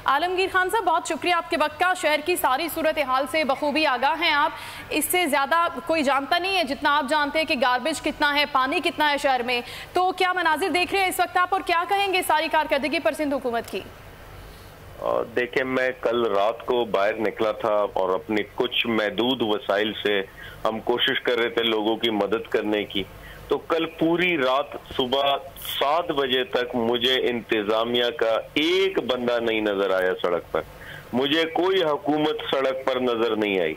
आलमगीर खान साहब, बहुत शुक्रिया आपके वक्त का। शहर की सारी सूरत हाल से बखूबी आगाह हैं आप। इससे ज़्यादा कोई जानता नहीं है जितना आप जानते हैं कि गार्बेज कितना है, पानी कितना है शहर में। तो क्या मनाजिर देख रहे हैं इस वक्त आप, और क्या कहेंगे सारी कारकर्दगी पर सिंध हुकूमत की? देखिए, मैं कल रात को बाहर निकला था और अपनी कुछ महदूद वसाइल से हम कोशिश कर रहे थे लोगों की मदद करने की। तो कल पूरी रात सुबह 7 बजे तक मुझे इंतजामिया का एक बंदा नहीं नजर आया सड़क पर। मुझे कोई हुकूमत सड़क पर नजर नहीं आई।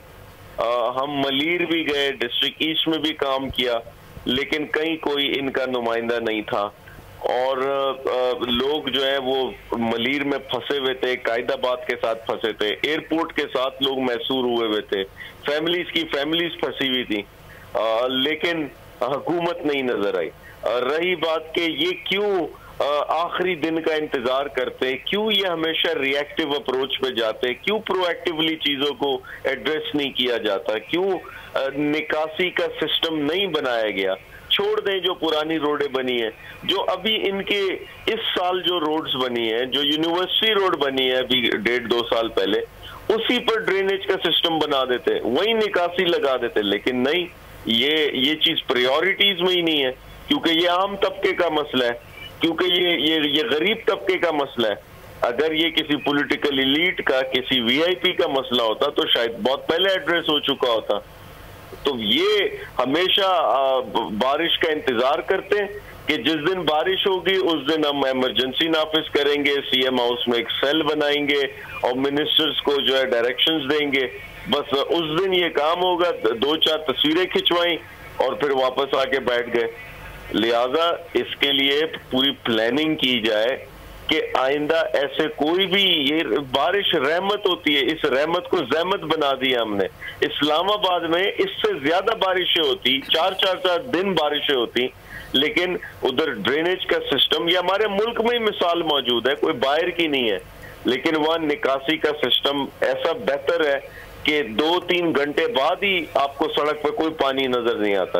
हम मलीर भी गए, डिस्ट्रिक्ट ईस्ट में भी काम किया, लेकिन कहीं कोई इनका नुमाइंदा नहीं था। और लोग जो है वो मलीर में फंसे हुए थे, कायदाबाद के साथ फंसे थे, एयरपोर्ट के साथ लोग मैसूर हुए हुए थे, फैमिलीज फंसी हुई थी, लेकिन हुकूमत नहीं नजर आई। रही बात कि ये क्यों आखिरी दिन का इंतजार करते हैं, क्यों ये हमेशा रिएक्टिव अप्रोच पे जाते हैं, क्यों प्रोएक्टिवली चीजों को एड्रेस नहीं किया जाता, क्यों निकासी का सिस्टम नहीं बनाया गया। छोड़ दें जो पुरानी रोडें बनी है, जो अभी इनके इस साल जो रोड्स बनी है, जो यूनिवर्सिटी रोड बनी है अभी 1.5-2 साल पहले, उसी पर ड्रेनेज का सिस्टम बना देते, वही निकासी लगा देते। लेकिन नहीं, ये चीज प्रायोरिटीज में ही नहीं है, क्योंकि ये आम तबके का मसला है, क्योंकि ये गरीब तबके का मसला है। अगर ये किसी पॉलिटिकल एलीट का, किसी वीआईपी का मसला होता तो शायद बहुत पहले एड्रेस हो चुका होता। तो ये हमेशा बारिश का इंतजार करते हैं कि जिस दिन बारिश होगी उस दिन हम इमरजेंसी नाफिज करेंगे, सीएम हाउस में एक सेल बनाएंगे और मिनिस्टर्स को जो है डायरेक्शंस देंगे। बस उस दिन ये काम होगा, 2-4 तस्वीरें खिंचवाई और फिर वापस आके बैठ गए। लिहाजा इसके लिए पूरी प्लानिंग की जाए कि आइंदा ऐसे कोई भी, ये बारिश रहमत होती है, इस रहमत को ज़हमत बना दिया हमने। इस्लामाबाद में इससे ज्यादा बारिशें होती, 4-4 दिन बारिशें होती, लेकिन उधर ड्रेनेज का सिस्टम, ये हमारे मुल्क में ही मिसाल मौजूद है, कोई बाहर की नहीं है, लेकिन वहां निकासी का सिस्टम ऐसा बेहतर है कि 2-3 घंटे बाद ही आपको सड़क पर कोई पानी नजर नहीं आता।